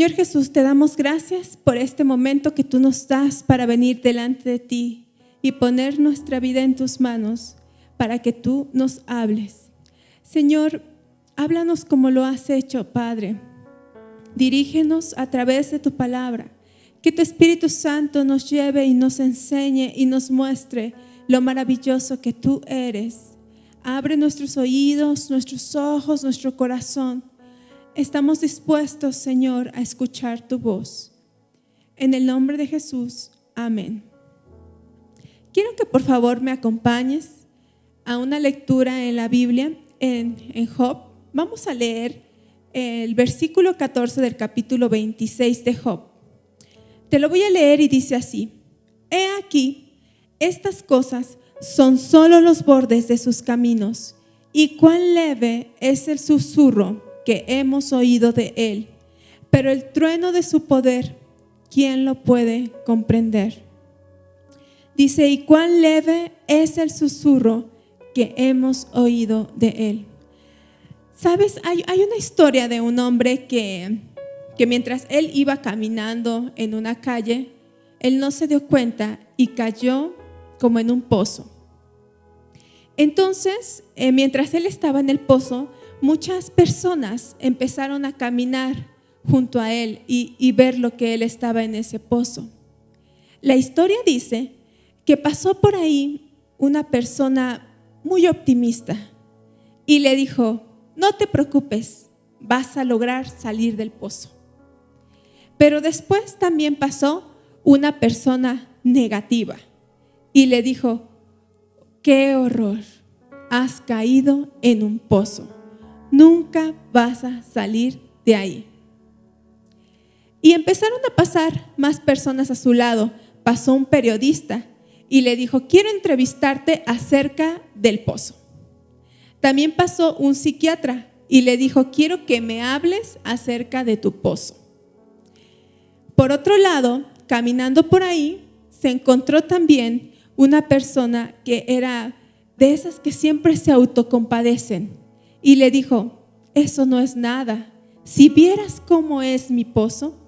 Señor Jesús, te damos gracias por este momento que tú nos das para venir delante de ti y poner nuestra vida en tus manos para que tú nos hables. Señor, háblanos como lo has hecho, Padre. Dirígenos a través de tu palabra. Que tu Espíritu Santo nos lleve y nos enseñe y nos muestre lo maravilloso que tú eres. Abre nuestros oídos, nuestros ojos, nuestro corazón. Estamos dispuestos, Señor, a escuchar tu voz. En el nombre de Jesús, amén. Quiero que por favor me acompañes a una lectura en la Biblia, en Job. Vamos a leer el versículo 14 del capítulo 26 de Job. Te lo voy a leer y dice así: He aquí, estas cosas son solo los bordes de sus caminos, y cuán leve es el susurro que hemos oído de él. Pero el trueno de su poder, ¿quién lo puede comprender? Dice, y cuán leve es el susurro que hemos oído de él. ¿Sabes? Hay una historia de un hombre que mientras él iba caminando en una calle, él no se dio cuenta y cayó como en un pozo. Entonces, mientras él estaba en el pozo, muchas personas empezaron a caminar junto a él y ver lo que él estaba en ese pozo. La historia dice que pasó por ahí una persona muy optimista y le dijo, no te preocupes, vas a lograr salir del pozo. Pero después también pasó una persona negativa y le dijo, qué horror, has caído en un pozo, nunca vas a salir de ahí. Y empezaron a pasar más personas a su lado. Pasó un periodista y le dijo, quiero entrevistarte acerca del pozo. También pasó un psiquiatra y le dijo, quiero que me hables acerca de tu pozo. Por otro lado, caminando por ahí, se encontró también una persona que era de esas que siempre se autocompadecen y le dijo, eso no es nada, si vieras cómo es mi pozo.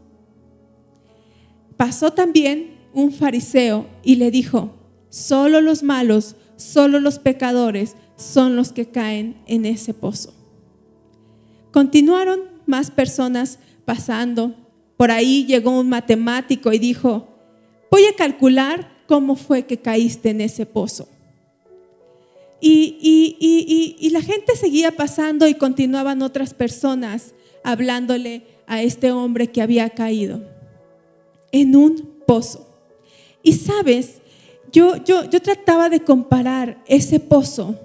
Pasó también un fariseo y le dijo, solo los malos, solo los pecadores son los que caen en ese pozo. Continuaron más personas pasando. Por ahí llegó un matemático y dijo, voy a calcular cómo fue que caíste en ese pozo. Y la gente seguía pasando y continuaban otras personas hablándole a este hombre que había caído en un pozo. Y sabes, yo trataba de comparar ese pozo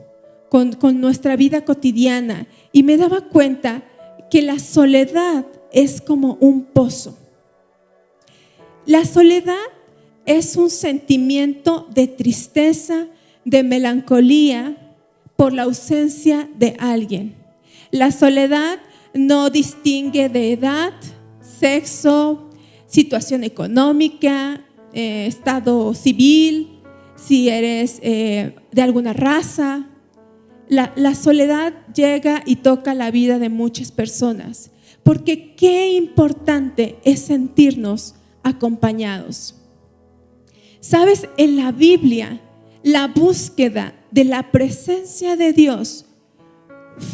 con nuestra vida cotidiana y me daba cuenta que la soledad es como un pozo. La soledad es un sentimiento de tristeza, de melancolía por la ausencia de alguien. La soledad no distingue de edad, sexo, situación económica, estado civil, si eres de alguna raza. La soledad llega y toca la vida de muchas personas, porque qué importante es sentirnos acompañados. Sabes, en la Biblia, la búsqueda de la presencia de Dios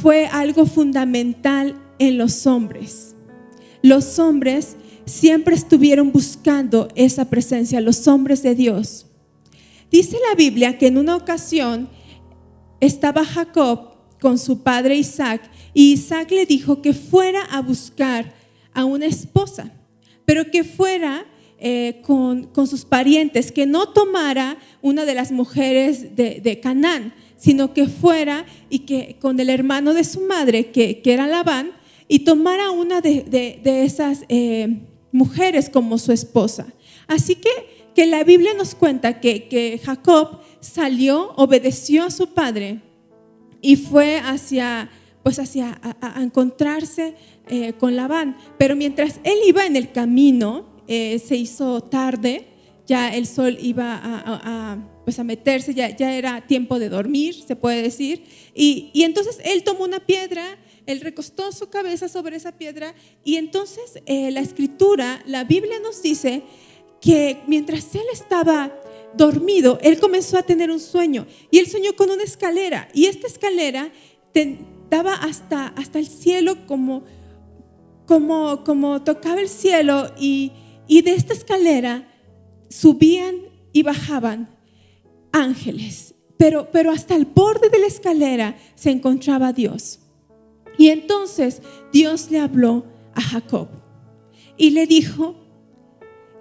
fue algo fundamental en los hombres. Los hombres siempre estuvieron buscando esa presencia, los hombres de Dios. Dice la Biblia que en una ocasión estaba Jacob con su padre Isaac y Isaac le dijo que fuera a buscar a una esposa, pero que fuera con sus parientes, que no tomara una de las mujeres de Canaán, sino que fuera y que con el hermano de su madre, que era Labán, y tomara una de esas mujeres como su esposa. Así que la Biblia nos cuenta que Jacob salió, obedeció a su padre y fue hacia a encontrarse con Labán. Pero mientras él iba en el camino, se hizo tarde, ya el sol iba a meterse, ya era tiempo de dormir, se puede decir, y entonces él tomó una piedra, él recostó su cabeza sobre esa piedra y entonces la escritura, la Biblia nos dice que mientras él estaba dormido, él comenzó a tener un sueño y él soñó con una escalera y esta escalera daba hasta el cielo como tocaba el cielo y de esta escalera subían y bajaban ángeles, pero hasta el borde de la escalera se encontraba Dios. Y entonces Dios le habló a Jacob y le dijo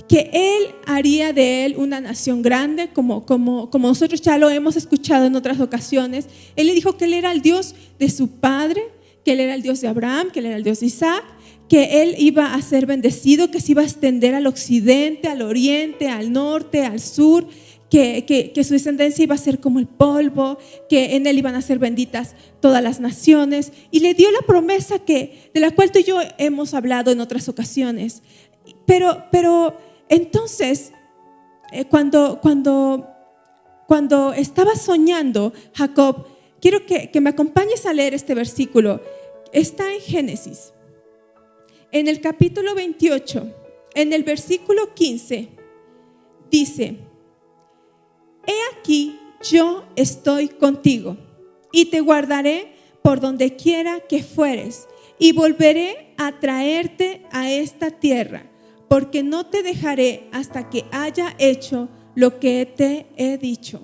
que él haría de él una nación grande, como nosotros ya lo hemos escuchado en otras ocasiones. Él le dijo que él era el Dios de su padre, que él era el Dios de Abraham, que él era el Dios de Isaac, que él iba a ser bendecido, que se iba a extender al occidente, al oriente, al norte, al sur, que su descendencia iba a ser como el polvo, que en él iban a ser benditas todas las naciones, y le dio la promesa de la cual tú y yo hemos hablado en otras ocasiones. Pero entonces cuando estaba soñando Jacob, quiero que me acompañes a leer este versículo. Está en Génesis, en el capítulo 28, en el versículo 15, dice: He aquí, yo estoy contigo y te guardaré por donde quiera que fueres y volveré a traerte a esta tierra, porque no te dejaré hasta que haya hecho lo que te he dicho.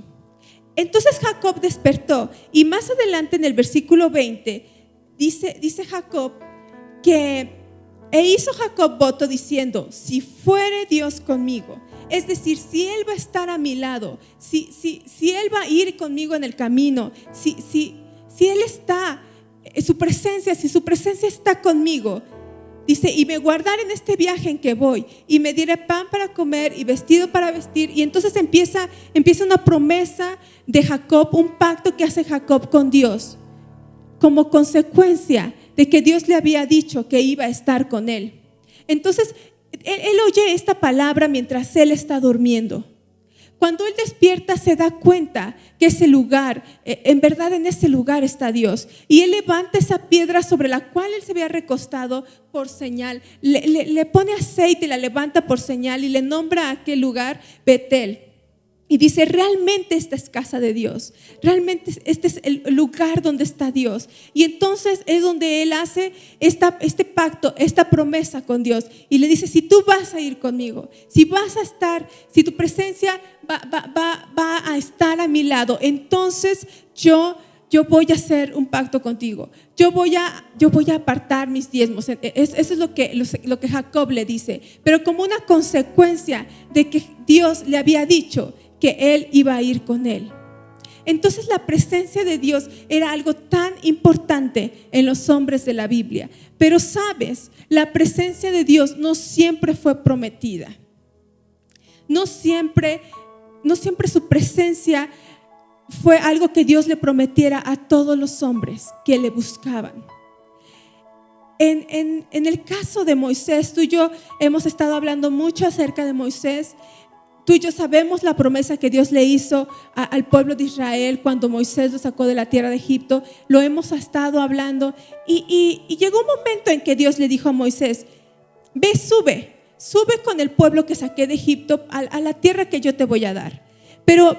Entonces Jacob despertó y más adelante en el versículo 20 dice Jacob que hizo Jacob voto diciendo: si fuere Dios conmigo, es decir, si Él va a estar a mi lado, si Él va a ir conmigo en el camino, si Él está, si su presencia está conmigo, dice, y me guardaré en este viaje en que voy, y me diré pan para comer y vestido para vestir. Y entonces empieza una promesa de Jacob, un pacto que hace Jacob con Dios, como consecuencia de que Dios le había dicho que iba a estar con él. Entonces él oye esta palabra mientras él está durmiendo. Cuando él despierta se da cuenta que ese lugar, en verdad en ese lugar está Dios. Y él levanta esa piedra sobre la cual él se había recostado por señal, le pone aceite y la levanta por señal y le nombra a aquel lugar Betel. Y dice: realmente esta es casa de Dios, realmente este es el lugar donde está Dios. Y entonces es donde él hace este pacto, esta promesa con Dios. Y le dice: si tú vas a ir conmigo, si vas a estar, si tu presencia va a estar a mi lado, entonces yo voy a hacer un pacto contigo. Yo voy a apartar mis diezmos. Eso es lo que Jacob le dice. Pero como una consecuencia de que Dios le había dicho que él iba a ir con él. Entonces la presencia de Dios era algo tan importante en los hombres de la Biblia. Pero sabes, la presencia de Dios no siempre fue prometida. No siempre su presencia fue algo que Dios le prometiera a todos los hombres que le buscaban. En el caso de Moisés, tú y yo hemos estado hablando mucho acerca de Moisés. Tú y yo sabemos la promesa que Dios le hizo al pueblo de Israel cuando Moisés lo sacó de la tierra de Egipto. Lo hemos estado hablando y llegó un momento en que Dios le dijo a Moisés: ve, sube con el pueblo que saqué de Egipto a la tierra que yo te voy a dar. Pero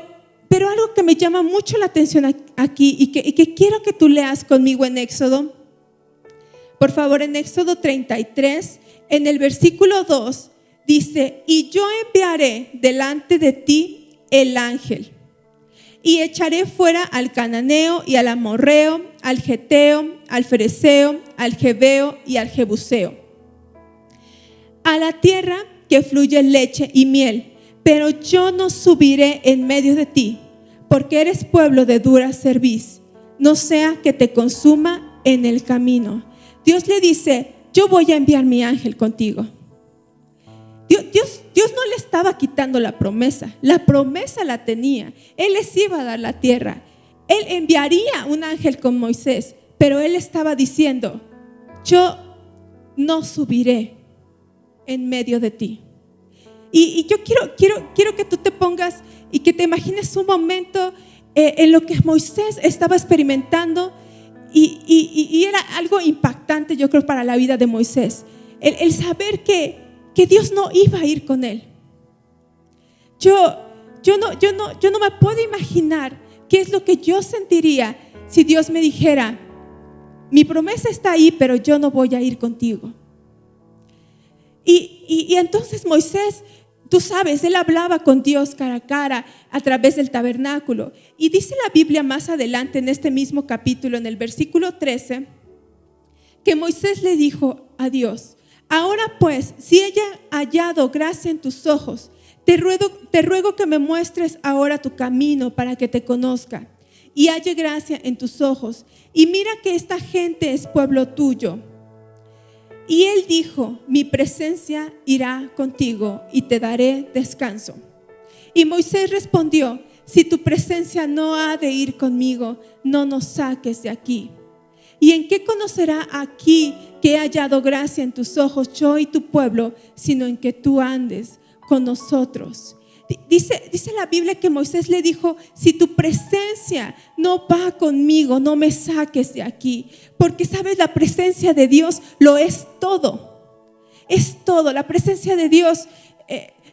algo que me llama mucho la atención aquí y que quiero que tú leas conmigo en Éxodo, por favor, en Éxodo 33, en el versículo 2, dice: y yo enviaré delante de ti el ángel y echaré fuera al cananeo y al amorreo, al geteo, al fereceo, al jebeo y al jebuseo, a la tierra que fluye leche y miel. Pero yo no subiré en medio de ti, porque eres pueblo de dura cerviz, no sea que te consuma en el camino. Dios le dice: yo voy a enviar mi ángel contigo. Dios no le estaba quitando la promesa la tenía. Él les iba a dar la tierra. Él enviaría un ángel con Moisés, pero él estaba diciendo: yo no subiré en medio de ti. Y yo quiero que tú te pongas y que te imagines un momento en lo que Moisés estaba experimentando Y era algo impactante, yo creo, para la vida de Moisés. El saber que Dios no iba a ir con él. Yo no me puedo imaginar qué es lo que yo sentiría si Dios me dijera: mi promesa está ahí, pero yo no voy a ir contigo. Y entonces Moisés, tú sabes, él hablaba con Dios cara a cara a través del tabernáculo. Y dice la Biblia más adelante en este mismo capítulo, en el versículo 13, que Moisés le dijo a Dios: ahora pues, si haya hallado gracia en tus ojos, te ruego que me muestres ahora tu camino para que te conozca y halle gracia en tus ojos. Y mira que esta gente es pueblo tuyo. Y él dijo: mi presencia irá contigo y te daré descanso. Y Moisés respondió: si tu presencia no ha de ir conmigo, no nos saques de aquí. ¿Y en qué conocerá aquí que he hallado gracia en tus ojos yo y tu pueblo, sino en que tú andes con nosotros? Dice la Biblia que Moisés le dijo: si tu presencia no va conmigo, no me saques de aquí. Porque sabes, la presencia de Dios lo es todo. Es todo. La presencia de Dios,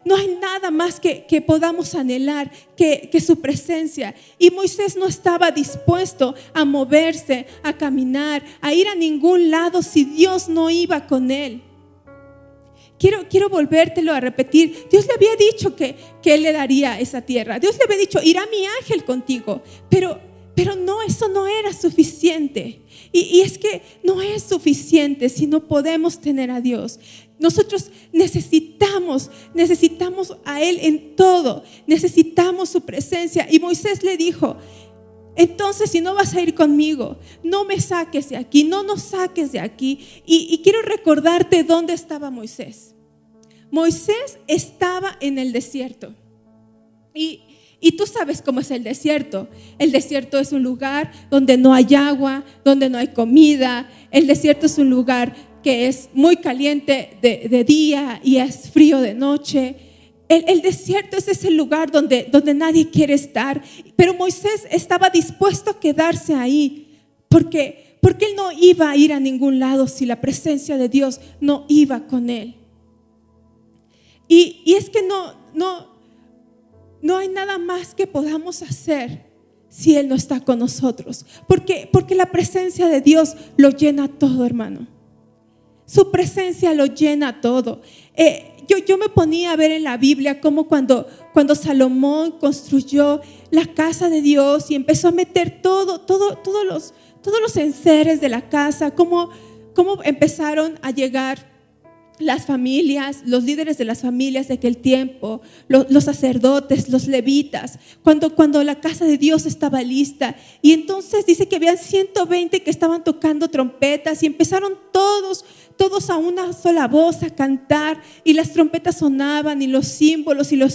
no hay nada más que podamos anhelar que su presencia. Y Moisés no estaba dispuesto a moverse, a caminar, a ir a ningún lado si Dios no iba con él. Quiero volvértelo a repetir. Dios le había dicho que él le daría esa tierra. Dios le había dicho: irá mi ángel contigo. Pero no, eso no era suficiente. Y es que no es suficiente si no podemos tener a Dios. Nosotros necesitamos a Él en todo. Necesitamos su presencia. Y Moisés le dijo: entonces, si no vas a ir conmigo, no me saques de aquí, no nos saques de aquí. Y quiero recordarte dónde estaba Moisés. Moisés estaba en el desierto. Y tú sabes cómo es el desierto. El desierto es un lugar donde no hay agua, donde no hay comida. El desierto es un lugar que es muy caliente de día y es frío de noche. El desierto es ese lugar donde nadie quiere estar. Pero Moisés estaba dispuesto a quedarse ahí porque él no iba a ir a ningún lado si la presencia de Dios no iba con él. Y es que no hay nada más que podamos hacer si Él no está con nosotros. Porque la presencia de Dios lo llena todo, hermano. Su presencia lo llena todo. Yo me ponía a ver en la Biblia cómo cuando Salomón construyó la casa de Dios y empezó a meter todos los enseres de la casa, cómo empezaron a llegar las familias, los líderes de las familias de aquel tiempo, los sacerdotes, los levitas, cuando la casa de Dios estaba lista. Y entonces dice que habían 120 que estaban tocando trompetas y empezaron todos a una sola voz a cantar, y las trompetas sonaban y los símbolos y los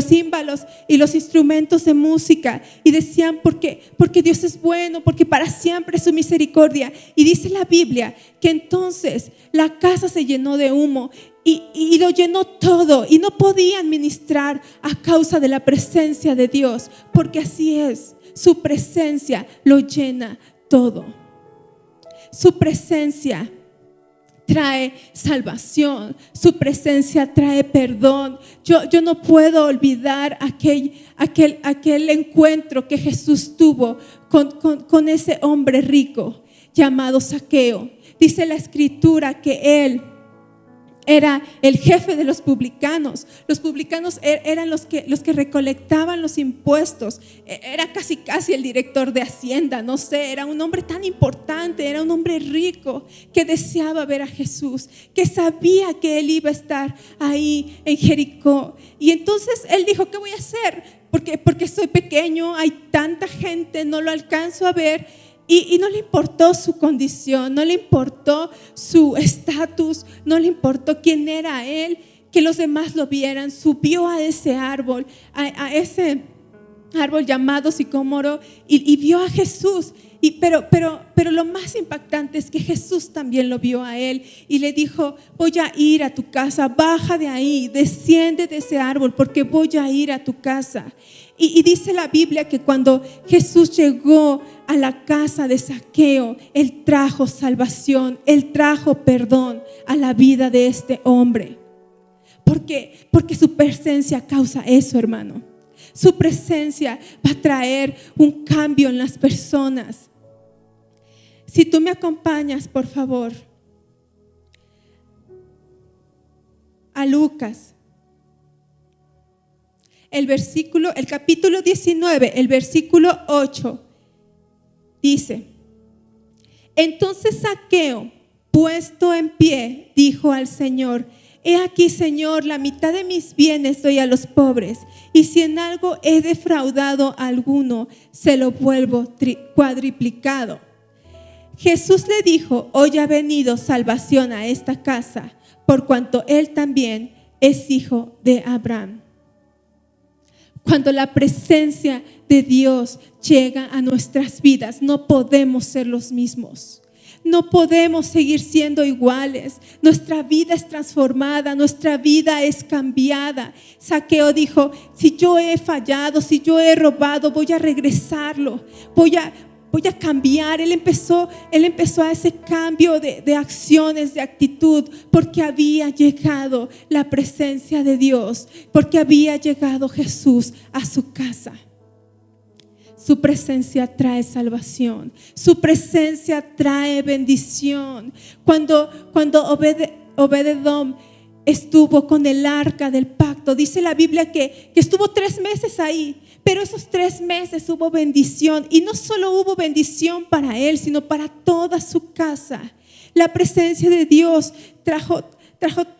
címbalos y los instrumentos de música, y decían: porque Dios es bueno, porque para siempre es su misericordia. Y dice la Biblia que entonces la casa se llenó de humo y lo llenó todo, y no podían ministrar a causa de la presencia de Dios, porque así es, su presencia lo llena todo. Su presencia trae salvación, su presencia trae perdón. Yo no puedo olvidar aquel encuentro que Jesús tuvo con ese hombre rico llamado Zaqueo. Dice la Escritura que él era el jefe de los publicanos. Los publicanos eran los que recolectaban los impuestos. Era casi el director de Hacienda, no sé. Era un hombre tan importante, era un hombre rico que deseaba ver a Jesús, que sabía que él iba a estar ahí en Jericó. Y entonces él dijo: ¿qué voy a hacer? Porque soy pequeño, hay tanta gente, no lo alcanzo a ver. Y no le importó su condición, no le importó su estatus, no le importó quién era él, que los demás lo vieran. Subió a ese árbol, a ese árbol llamado sicómoro y vio a Jesús. Pero lo más impactante es que Jesús también lo vio a él y le dijo: voy a ir a tu casa, baja de ahí, desciende de ese árbol porque voy a ir a tu casa. Y dice la Biblia que cuando Jesús llegó a la casa de Zaqueo, Él trajo salvación, Él trajo perdón a la vida de este hombre. Porque su presencia causa eso, hermano. Su presencia va a traer un cambio en las personas. Si tú me acompañas, por favor, a Lucas, el capítulo 19, el versículo 8, dice: entonces Zaqueo, puesto en pie, dijo al Señor: he aquí, Señor, la mitad de mis bienes doy a los pobres, y si en algo he defraudado a alguno, se lo vuelvo cuadriplicado. Jesús le dijo: hoy ha venido salvación a esta casa, por cuanto él también es hijo de Abraham. Cuando la presencia de Dios llega a nuestras vidas, no podemos ser los mismos. No podemos seguir siendo iguales. Nuestra vida es transformada, nuestra vida es cambiada. Zaqueo dijo: si yo he fallado, si yo he robado, voy a regresarlo, voy a cambiar. Él empezó a ese cambio de acciones, de actitud, porque había llegado la presencia de Dios, porque había llegado Jesús a su casa. Su presencia trae salvación, su presencia trae bendición. Cuando Obed-Edom estuvo con el arca del pacto, dice la Biblia que estuvo 3 meses ahí. Pero esos 3 meses hubo bendición, y no solo hubo bendición para él, sino para toda su casa. La presencia de Dios trajo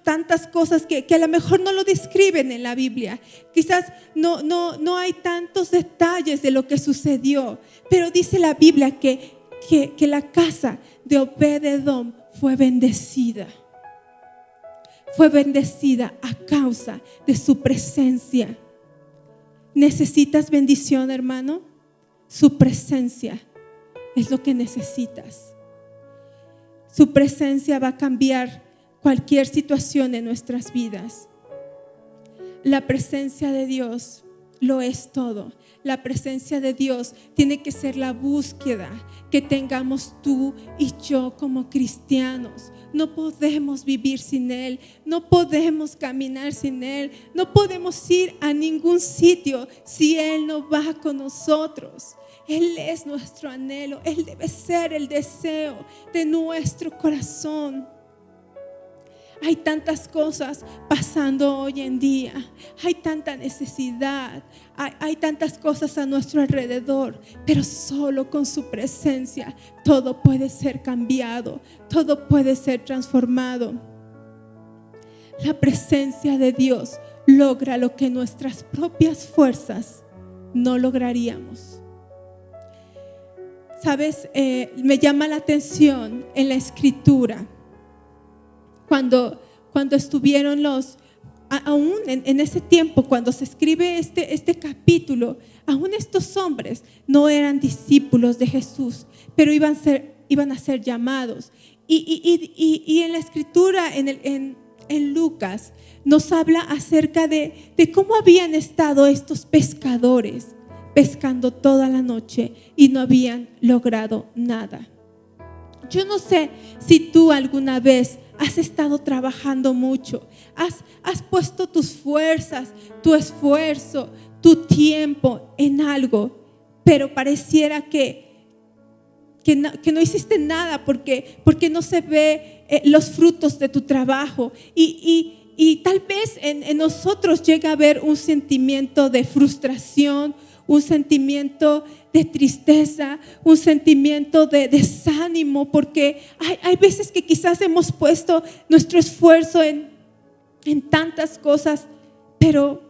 tantas cosas que a lo mejor no lo describen en la Biblia. Quizás no hay tantos detalles de lo que sucedió, pero dice la Biblia que la casa de Obed-Edom fue bendecida. Fue bendecida a causa de su presencia. ¿Necesitas bendición, hermano? Su presencia es lo que necesitas. Su presencia va a cambiar cualquier situación en nuestras vidas. La presencia de Dios lo es todo. La presencia de Dios tiene que ser la búsqueda que tengamos tú y yo como cristianos. No podemos vivir sin Él, no podemos caminar sin Él, no podemos ir a ningún sitio si Él no va con nosotros. Él es nuestro anhelo, Él debe ser el deseo de nuestro corazón. Hay tantas cosas pasando hoy en día, hay tanta necesidad, hay tantas cosas a nuestro alrededor, pero solo con su presencia todo puede ser cambiado, todo puede ser transformado. La presencia de Dios logra lo que nuestras propias fuerzas no lograríamos. ¿Sabes? Me llama la atención en la Escritura. Cuando estuvieron aún en ese tiempo, cuando se escribe este capítulo, aún estos hombres no eran discípulos de Jesús, pero iban a ser llamados. Y en la Escritura, en Lucas, nos habla acerca de cómo habían estado estos pescadores pescando toda la noche y no habían logrado nada. Yo no sé si tú alguna vez has estado trabajando mucho, has puesto tus fuerzas, tu esfuerzo, tu tiempo en algo, pero pareciera que no hiciste nada porque no se ve los frutos de tu trabajo, y tal vez en nosotros llega a haber un sentimiento de frustración, un sentimiento de tristeza, un sentimiento de desánimo, porque hay veces que quizás hemos puesto nuestro esfuerzo en tantas cosas, pero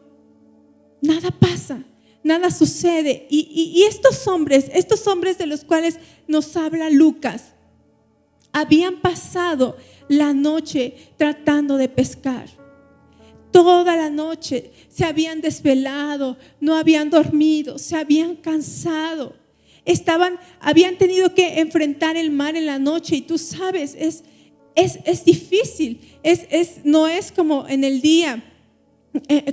nada pasa, nada sucede. Y estos hombres de los cuales nos habla Lucas, habían pasado la noche tratando de pescar. toda la noche, se habían desvelado, no habían dormido, se habían cansado, habían tenido que enfrentar el mar en la noche. Y tú sabes, es difícil, no es como en el día.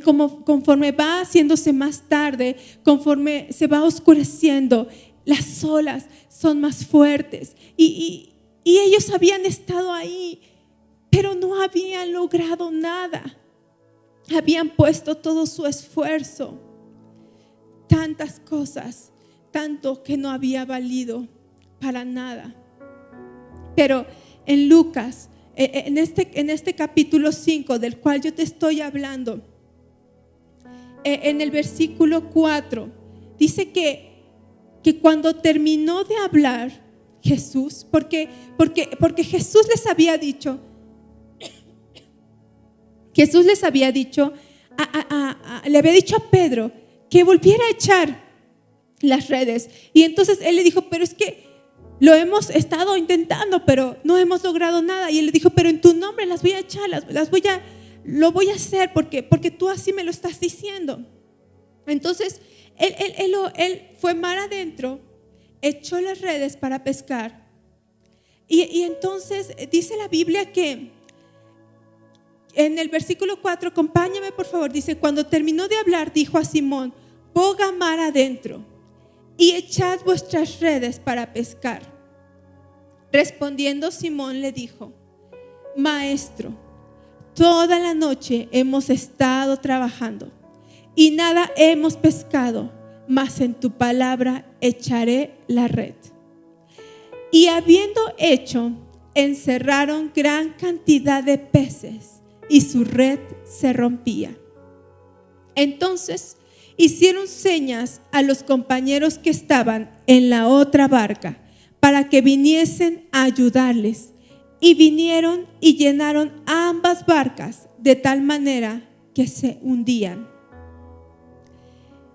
Conforme va haciéndose más tarde, conforme se va oscureciendo, las olas son más fuertes. Y ellos habían estado ahí, pero no habían logrado nada. Habían puesto todo su esfuerzo, tantas cosas, tanto que no había valido para nada. Pero en Lucas, en este capítulo 5 del cual yo te estoy hablando, en el versículo 4, dice que cuando terminó de hablar Jesús, porque Jesús les había dicho, le había dicho a Pedro que volviera a echar las redes. Y entonces él le dijo, pero es que lo hemos estado intentando, pero no hemos logrado nada. Y él le dijo, pero en tu nombre las voy a echar, lo voy a hacer porque tú así me lo estás diciendo. Entonces él fue mar adentro, echó las redes para pescar. Y entonces dice la Biblia que en el versículo 4, acompáñame por favor, dice, cuando terminó de hablar, dijo a Simón, boga mar adentro y echad vuestras redes para pescar. Respondiendo Simón le dijo, Maestro, toda la noche hemos estado trabajando y nada hemos pescado, mas en tu palabra echaré la red. Y habiendo hecho, encerraron gran cantidad de peces y su red se rompía. Entonces hicieron señas a los compañeros que estaban en la otra barca para que viniesen a ayudarles. Y vinieron y llenaron ambas barcas de tal manera que se hundían.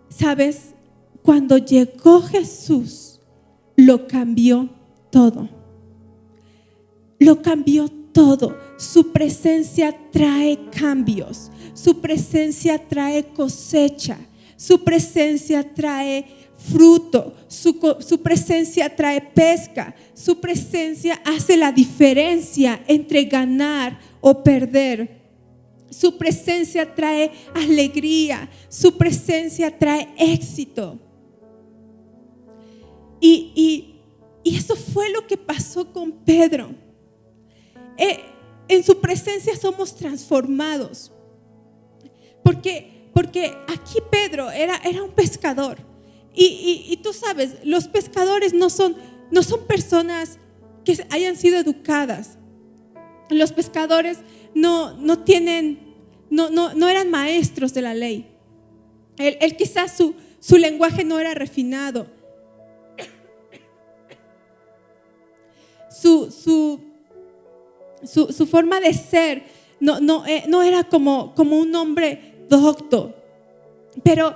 ¿Sabes? Cuando llegó Jesús, lo cambió todo. Lo cambió todo. Su presencia trae cambios. Su presencia trae cosecha. Su presencia trae fruto. Su presencia trae pesca. Su presencia hace la diferencia entre ganar o perder. Su presencia trae alegría. Su presencia trae éxito. Y eso fue lo que pasó con Pedro. En su presencia somos transformados. Porque aquí Pedro era un pescador. Y tú sabes, los pescadores no son personas que hayan sido educadas. Los pescadores no eran maestros de la ley. Él quizás su lenguaje no era refinado. Su forma de ser no era como un hombre docto. Pero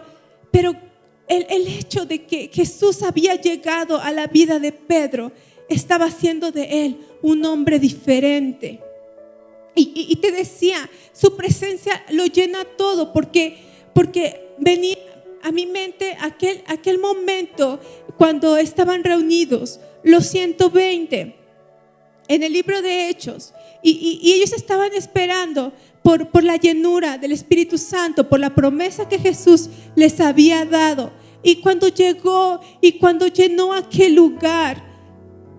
el hecho de que Jesús había llegado a la vida de Pedro estaba haciendo de él un hombre diferente. Y te decía, su presencia lo llena todo, porque venía a mi mente aquel momento cuando estaban reunidos los 120 en el libro de Hechos, y ellos estaban esperando por la llenura del Espíritu Santo, por la promesa que Jesús les había dado. Y cuando llegó y cuando llenó aquel lugar,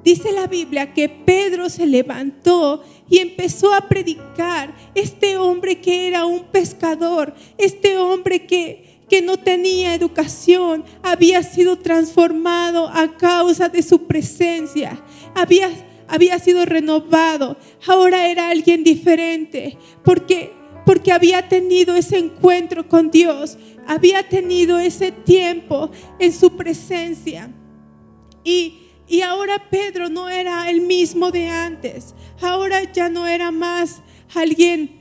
dice la Biblia que Pedro se levantó y empezó a predicar. Este hombre que era un pescador, este hombre que no tenía educación, había sido transformado a causa de su presencia. Había sido renovado. Ahora era alguien diferente porque había tenido ese encuentro con Dios, había tenido ese tiempo en su presencia. Y ahora Pedro no era el mismo de antes. Ahora ya no era más alguien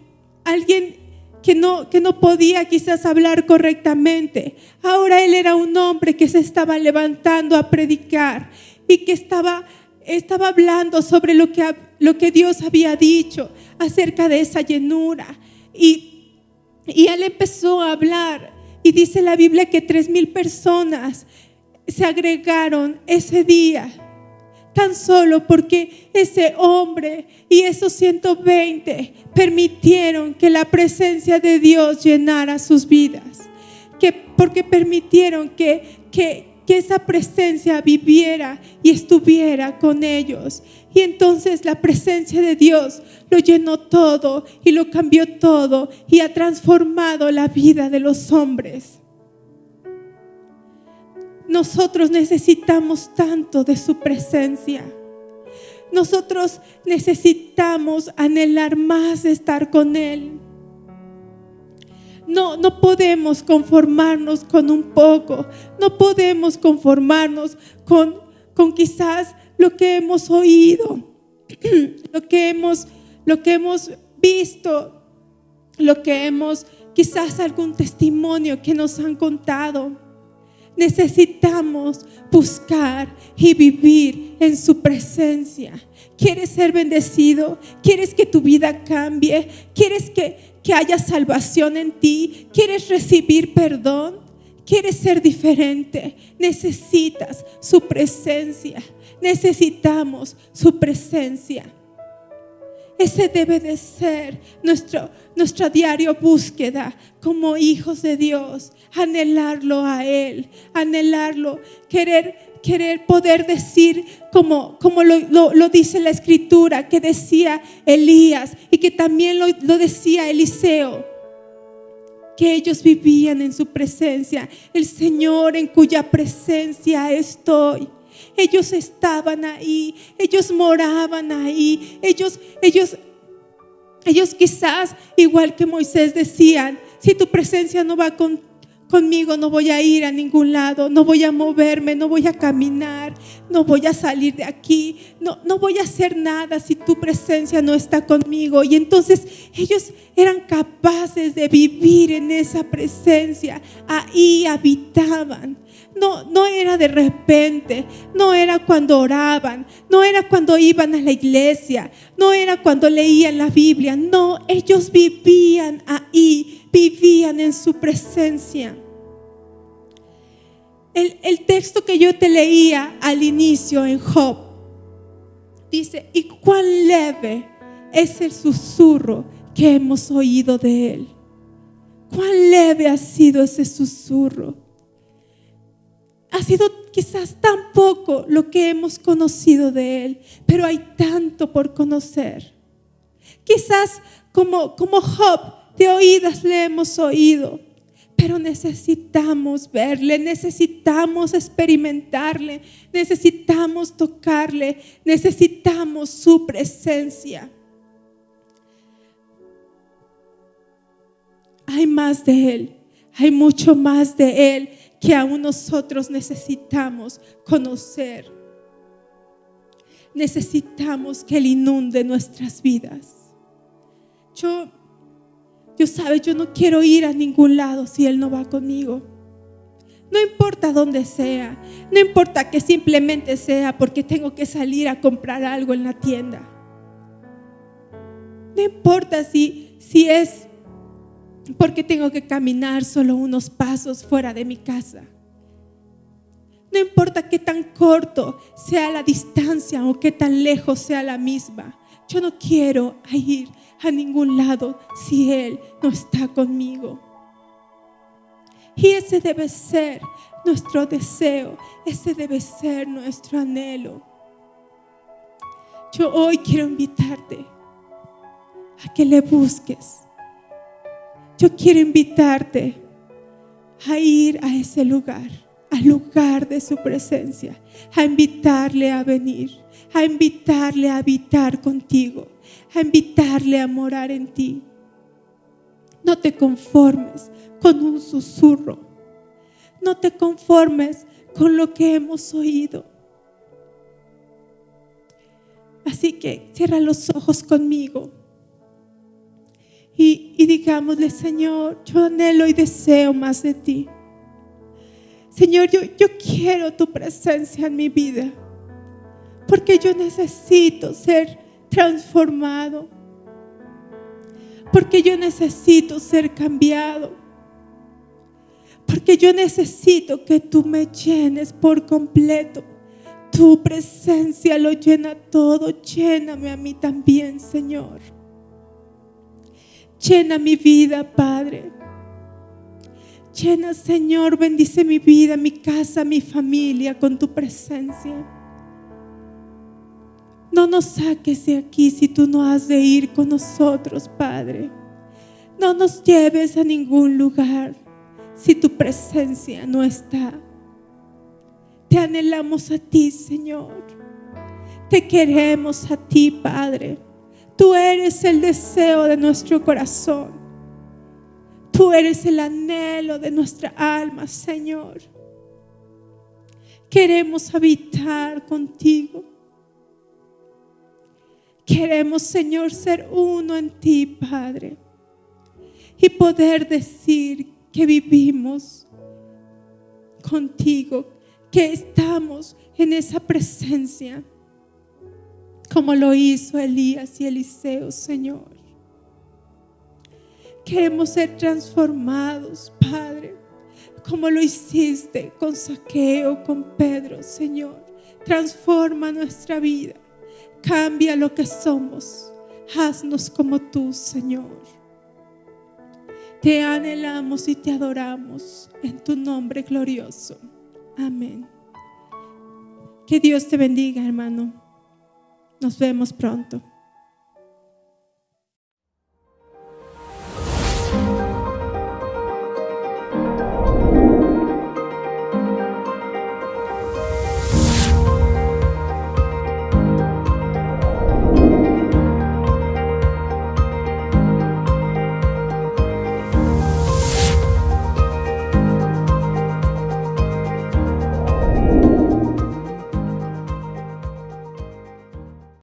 que no podía quizás hablar correctamente. Ahora él era un hombre que se estaba levantando a predicar y que estaba hablando sobre lo que Dios había dicho acerca de esa llenura. Y Y él empezó a hablar y dice la Biblia que 3,000 personas se agregaron ese día, tan solo porque ese hombre y esos 120 permitieron que la presencia de Dios llenara sus vidas, porque permitieron que esa presencia viviera y estuviera con ellos. Y entonces la presencia de Dios lo llenó todo y lo cambió todo y ha transformado la vida de los hombres. Nosotros necesitamos tanto de su presencia. Nosotros necesitamos anhelar más de estar con Él. No podemos conformarnos con un poco. No podemos conformarnos con quizás lo que hemos oído, lo que hemos visto, lo que hemos, quizás algún testimonio que nos han contado. Necesitamos buscar y vivir en su presencia. ¿Quieres ser bendecido? ¿Quieres que tu vida cambie? ¿Quieres que haya salvación en ti? ¿Quieres recibir perdón? ¿Quieres ser diferente? Necesitas su presencia. Necesitamos su presencia. Ese debe de ser nuestra diaria búsqueda como hijos de Dios. Anhelarlo a Él, anhelarlo, querer poder decir como lo dice la Escritura, que decía Elías y que también lo decía Eliseo, que ellos vivían en su presencia. El Señor en cuya presencia estoy. Ellos estaban ahí, ellos moraban ahí, ellos quizás igual que Moisés decían: si tu presencia no va conmigo, no voy a ir a ningún lado, no voy a moverme, no voy a caminar, no voy a salir de aquí, no voy a hacer nada si tu presencia no está conmigo. Y entonces ellos eran capaces de vivir en esa presencia, ahí habitaban. No era de repente, no era cuando oraban, no era cuando iban a la iglesia, no era cuando leían la Biblia. No, ellos vivían ahí, vivían en su presencia. El texto que yo te leía al inicio en Job dice: y cuán leve es el susurro que hemos oído de él. Cuán leve ha sido ese susurro. Ha sido quizás tan poco lo que hemos conocido de Él, pero hay tanto por conocer. Quizás como Job, de oídas le hemos oído, pero necesitamos verle, necesitamos experimentarle, necesitamos tocarle, necesitamos su presencia. Hay más de Él, hay mucho más de Él que aún nosotros necesitamos conocer. Necesitamos que Él inunde nuestras vidas. Yo no quiero ir a ningún lado si Él no va conmigo. No importa dónde sea, no importa que simplemente sea porque tengo que salir a comprar algo en la tienda. No importa si es porque tengo que caminar solo unos pasos fuera de mi casa. No importa qué tan corto sea la distancia o qué tan lejos sea la misma. Yo no quiero ir a ningún lado si Él no está conmigo. Y ese debe ser nuestro deseo, ese debe ser nuestro anhelo. Yo hoy quiero invitarte a que le busques. Yo quiero invitarte a ir a ese lugar, al lugar de su presencia, a invitarle a venir, a invitarle a habitar contigo, a invitarle a morar en ti. No te conformes con un susurro, no te conformes con lo que hemos oído. Así que cierra los ojos conmigo. Y digámosle: Señor, yo anhelo y deseo más de ti. Señor, yo quiero tu presencia en mi vida, porque yo necesito ser transformado, porque yo necesito ser cambiado, porque yo necesito que tú me llenes por completo. Tu presencia lo llena todo. Lléname a mí también, Señor. Llena mi vida, Padre. Llena, Señor, bendice mi vida, mi casa, mi familia con tu presencia. No nos saques de aquí si tú no has de ir con nosotros, Padre. No nos lleves a ningún lugar si tu presencia no está. Te anhelamos a ti, Señor. Te queremos a ti, Padre. Tú eres el deseo de nuestro corazón. Tú eres el anhelo de nuestra alma, Señor. Queremos habitar contigo. Queremos, Señor, ser uno en ti, Padre, y poder decir que vivimos contigo, que estamos en esa presencia, como lo hizo Elías y Eliseo, Señor. Queremos ser transformados, Padre, como lo hiciste con Zaqueo, con Pedro, Señor. Transforma nuestra vida. Cambia lo que somos. Haznos como tú, Señor. Te anhelamos y te adoramos en tu nombre glorioso. Amén. Que Dios te bendiga, hermano. Nos vemos pronto.